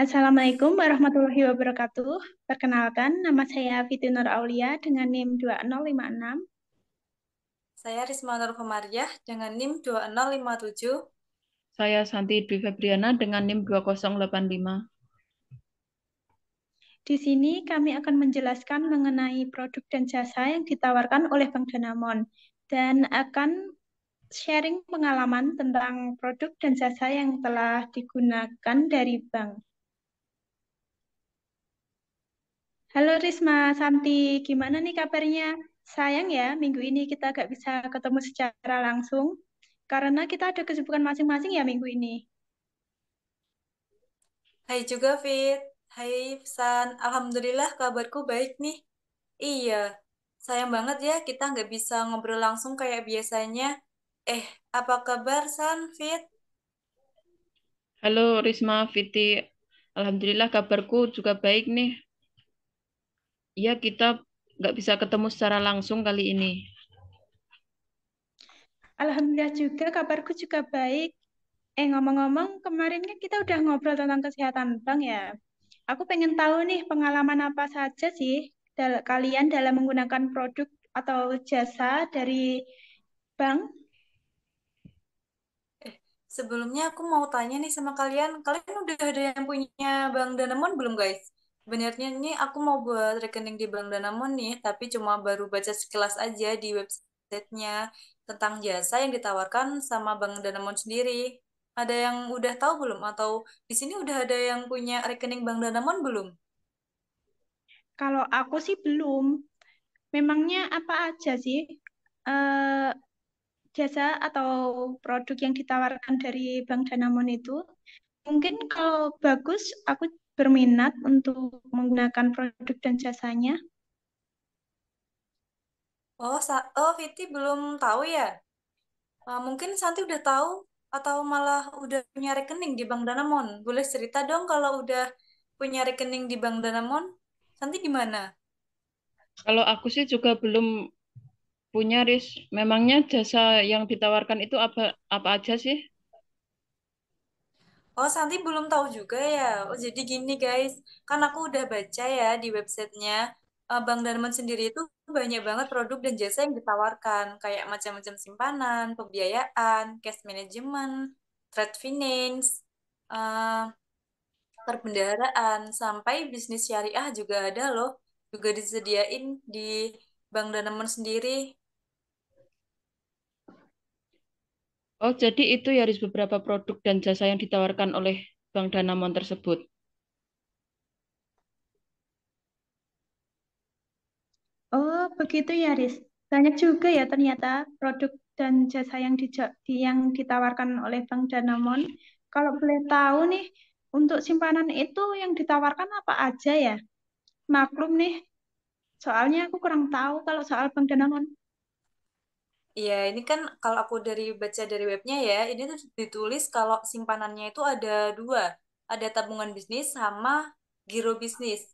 Assalamualaikum warahmatullahi wabarakatuh. Perkenalkan, nama saya Fiti Nur Aulia dengan NIM 2056. Saya Risma Nur Komariah dengan NIM 2057. Saya Santi Dwi Febriana dengan NIM 2085. Di sini kami akan menjelaskan mengenai produk dan jasa yang ditawarkan oleh Bank Danamon dan akan sharing pengalaman tentang produk dan jasa yang telah digunakan dari bank. Halo Risma, Santi, gimana nih kabarnya? Sayang ya, minggu ini kita gak bisa ketemu secara langsung karena kita ada kesibukan masing-masing ya minggu ini. Hai juga Fit. Hai San. Alhamdulillah kabarku baik nih. Iya, sayang banget ya kita nggak bisa ngobrol langsung kayak biasanya. Eh, apa kabar San, Fit? Halo Risma, Fiti. Alhamdulillah kabarku juga baik nih. Iya, kita nggak bisa ketemu secara langsung kali ini. Alhamdulillah juga kabarku juga baik. Ngomong-ngomong, kemarin kan kita udah ngobrol tentang kesehatan bank ya. Aku pengen tahu nih pengalaman apa saja sih kalian dalam menggunakan produk atau jasa dari bank. Eh, Sebelumnya aku mau tanya nih sama kalian. Kalian udah ada yang punya Bank Danamon belum guys? Sebenarnya ini aku mau buat rekening di Bank Danamon nih, tapi cuma baru baca sekilas aja di websitenya tentang jasa yang ditawarkan sama Bank Danamon sendiri. Ada yang udah tahu belum? Atau di sini udah ada yang punya rekening Bank Danamon belum? Kalau aku sih belum. Memangnya apa aja sih eh, jasa atau produk yang ditawarkan dari Bank Danamon itu? Mungkin kalau bagus, aku berminat untuk menggunakan produk dan jasanya. Oh, Viti belum tahu ya? Mungkin Santi udah tahu atau malah udah punya rekening di Bank Danamon. Boleh cerita dong kalau udah punya rekening di Bank Danamon. Santi gimana? Kalau aku sih juga belum punya, Ris. Memangnya jasa yang ditawarkan itu apa apa aja sih? Oh, Santi belum tahu juga ya. Oh, jadi gini guys, kan aku udah baca ya di websitenya. Bank Danamon sendiri itu banyak banget produk dan jasa yang ditawarkan, kayak macam-macam simpanan, pembiayaan, cash management, trade finance, eh, perbendaharaan, sampai bisnis syariah juga ada loh, juga disediain di Bank Danamon sendiri. Oh, jadi itu ya, Ris, beberapa produk dan jasa yang ditawarkan oleh Bank Danamon tersebut. Oh, begitu ya, Riz. Banyak juga ya ternyata produk dan jasa yang yang ditawarkan oleh Bank Danamon. Kalau boleh tahu nih, untuk simpanan itu yang ditawarkan apa aja ya? Maklum nih, soalnya aku kurang tahu kalau soal Bank Danamon. Iya, ini kan kalau aku baca dari webnya ya, ini tuh ditulis kalau simpanannya itu ada dua, ada tabungan bisnis sama giro bisnis.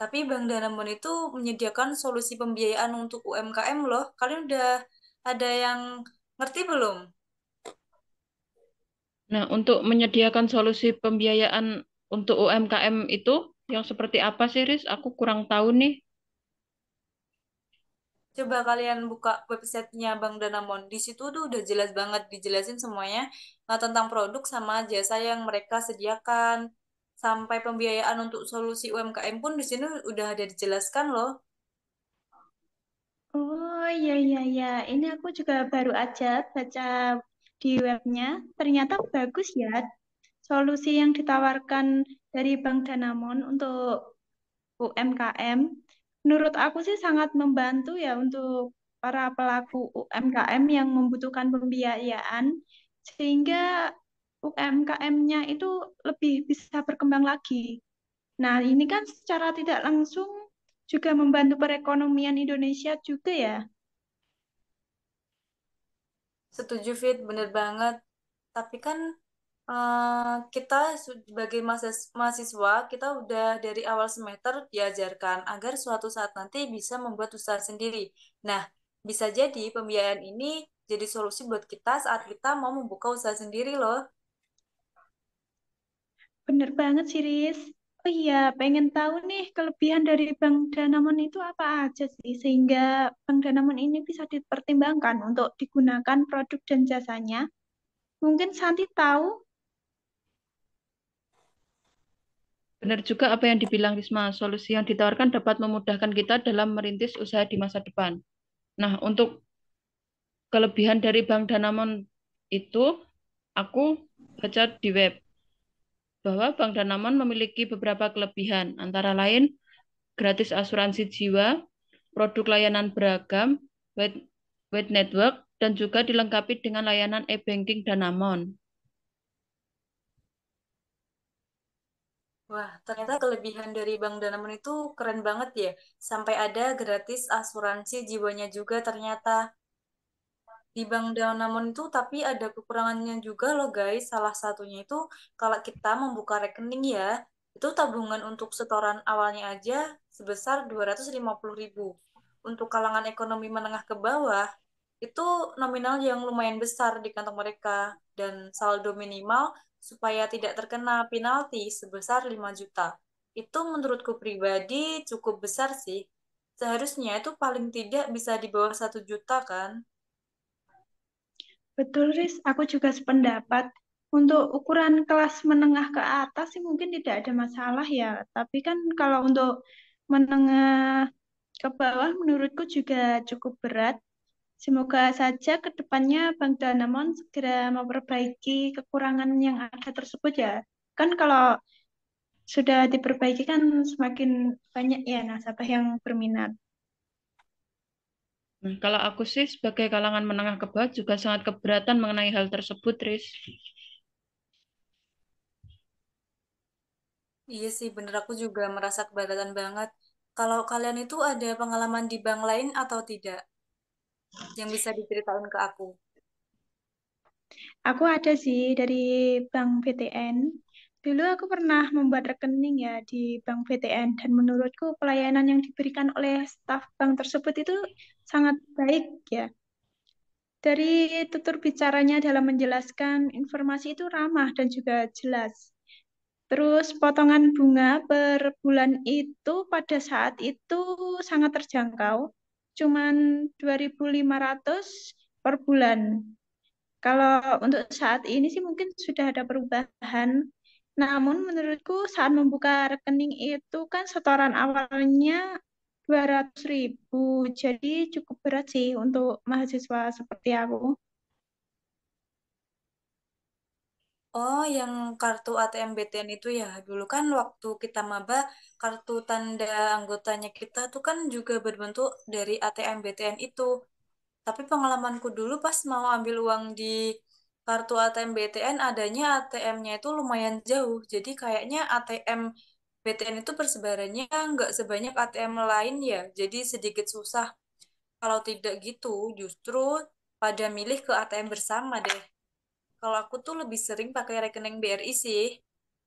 Tapi Bank Danamon itu menyediakan solusi pembiayaan untuk UMKM loh. Kalian udah ada yang ngerti belum? Nah, untuk menyediakan solusi pembiayaan untuk UMKM itu yang seperti apa sih, Ris? Aku kurang tahu nih. Coba kalian buka websitenya Bank Danamon. Di situ tuh udah jelas banget dijelasin semuanya tentang produk sama jasa yang mereka sediakan. Sampai pembiayaan untuk solusi UMKM pun di sini udah ada dijelaskan loh. Oh iya iya iya, ini aku juga baru aja baca di webnya. Ternyata bagus ya solusi yang ditawarkan dari Bank Danamon untuk UMKM. Menurut aku sih sangat membantu ya untuk para pelaku UMKM yang membutuhkan pembiayaan sehingga UMKM-nya itu lebih bisa berkembang lagi. Nah, ini kan secara tidak langsung juga membantu perekonomian Indonesia juga ya. Setuju Fit, bener banget. Tapi kan kita sebagai mahasiswa, kita udah dari awal semester diajarkan agar suatu saat nanti bisa membuat usaha sendiri. Nah, bisa jadi pembiayaan ini jadi solusi buat kita saat kita mau membuka usaha sendiri loh. Bener banget sih, Riz. Oh iya, pengen tahu nih kelebihan dari Bank Danamon itu apa aja sih, sehingga Bank Danamon ini bisa dipertimbangkan untuk digunakan produk dan jasanya. Mungkin Santi tahu. Benar juga apa yang dibilang Risma, solusi yang ditawarkan dapat memudahkan kita dalam merintis usaha di masa depan. Nah, untuk kelebihan dari Bank Danamon itu, aku baca di web bahwa Bank Danamon memiliki beberapa kelebihan, antara lain gratis asuransi jiwa, produk layanan beragam, wide, wide network, dan juga dilengkapi dengan layanan e-banking Danamon. Wah, ternyata kelebihan dari Bank Danamon itu keren banget ya. Sampai ada gratis asuransi jiwanya juga ternyata. Di Bank Danamon itu tapi ada kekurangannya juga loh guys. Salah satunya itu kalau kita membuka rekening ya, itu tabungan untuk setoran awalnya aja sebesar 250.000. Untuk kalangan ekonomi menengah ke bawah, itu nominal yang lumayan besar di kantong mereka dan saldo minimal supaya tidak terkena penalti sebesar 5 juta. Itu menurutku pribadi cukup besar sih. Seharusnya itu paling tidak bisa di bawah 1 juta kan? Betul, Riz. Aku juga sependapat. Untuk ukuran kelas menengah ke atas sih mungkin tidak ada masalah ya. Tapi kan kalau untuk menengah ke bawah menurutku juga cukup berat. Semoga saja ke depannya Bank Danamon segera memperbaiki kekurangan yang ada tersebut ya. Kan kalau sudah diperbaiki kan semakin banyak ya nasabah yang berminat. Nah, kalau aku sih sebagai kalangan menengah ke bawah juga sangat keberatan mengenai hal tersebut, Riz. Iya sih, bener aku juga merasa keberatan banget. Kalau kalian itu ada pengalaman di bank lain atau tidak yang bisa diceritain ke aku? Aku ada sih dari Bank BTN. Dulu aku pernah membuat rekening ya di Bank BTN dan menurutku pelayanan yang diberikan oleh staf bank tersebut itu sangat baik ya. Dari tutur bicaranya dalam menjelaskan informasi itu ramah dan juga jelas. Terus potongan bunga per bulan itu pada saat itu sangat terjangkau, cuman 2.500 per bulan. Kalau untuk saat ini sih mungkin sudah ada perubahan. Namun menurutku saat membuka rekening itu kan setoran awalnya 200.000. Jadi cukup berat sih untuk mahasiswa seperti aku. Oh, yang kartu ATM BTN itu ya. Dulu kan waktu kita maba, kartu tanda anggotanya kita tuh kan juga berbentuk dari ATM BTN itu. Tapi pengalamanku dulu pas mau ambil uang di kartu ATM BTN, adanya ATM-nya itu lumayan jauh. Jadi kayaknya ATM BTN itu persebarannya nggak sebanyak ATM lain ya. Jadi sedikit susah. Kalau tidak gitu, justru pada milih ke ATM bersama deh. Kalau aku tuh lebih sering pakai rekening BRI sih,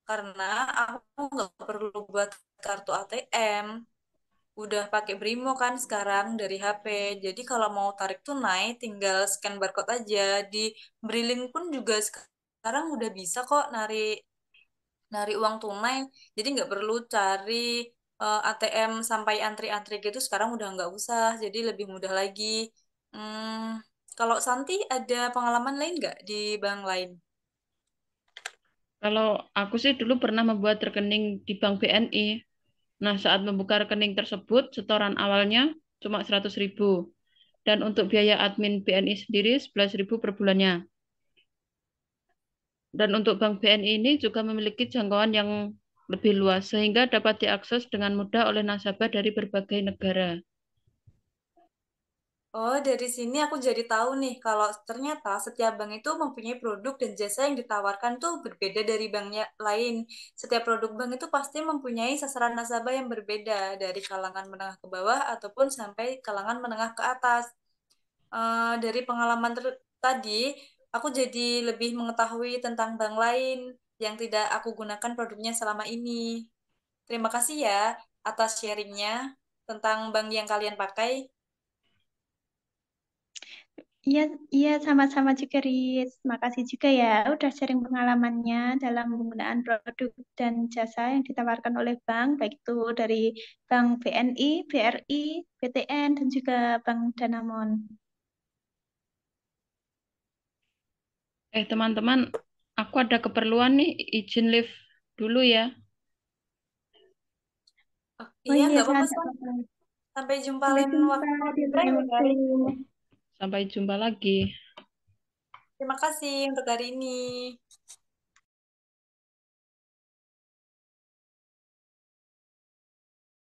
karena aku nggak perlu buat kartu ATM. Udah pakai Brimo kan sekarang dari HP. Jadi kalau mau tarik tunai, tinggal scan barcode aja. Di Briling pun juga sekarang udah bisa kok nari uang tunai. Jadi nggak perlu cari ATM sampai antri-antri gitu. Sekarang udah nggak usah. Jadi lebih mudah lagi. Hmm, kalau Santi ada pengalaman lain nggak di bank lain? Kalau aku sih dulu pernah membuat rekening di Bank BNI. Nah, saat membuka rekening tersebut, setoran awalnya cuma 100.000. Dan untuk biaya admin BNI sendiri 11.000 per bulannya. Dan untuk Bank BNI ini juga memiliki jangkauan yang lebih luas, sehingga dapat diakses dengan mudah oleh nasabah dari berbagai negara. Oh, dari sini aku jadi tahu nih kalau ternyata setiap bank itu mempunyai produk dan jasa yang ditawarkan tuh berbeda dari banknya lain. Setiap produk bank itu pasti mempunyai sasaran nasabah yang berbeda dari kalangan menengah ke bawah ataupun sampai kalangan menengah ke atas. Dari pengalaman tadi, aku jadi lebih mengetahui tentang bank lain yang tidak aku gunakan produknya selama ini. Terima kasih ya atas sharingnya tentang bank yang kalian pakai. Iya, iya sama-sama juga Riz. Makasih juga ya udah sharing pengalamannya dalam penggunaan produk dan jasa yang ditawarkan oleh bank, baik itu dari Bank BNI, BRI, BTN, dan juga Bank Danamon. Teman-teman, aku ada keperluan nih, izin live dulu ya. Oh, Oh iya, iya, nggak apa-apa, saya San. apa-apa. Sampai jumpa Sampai lain jumpa waktu di ngobrol lain ya, waktu. guys. Sampai jumpa lagi. Terima kasih untuk hari ini.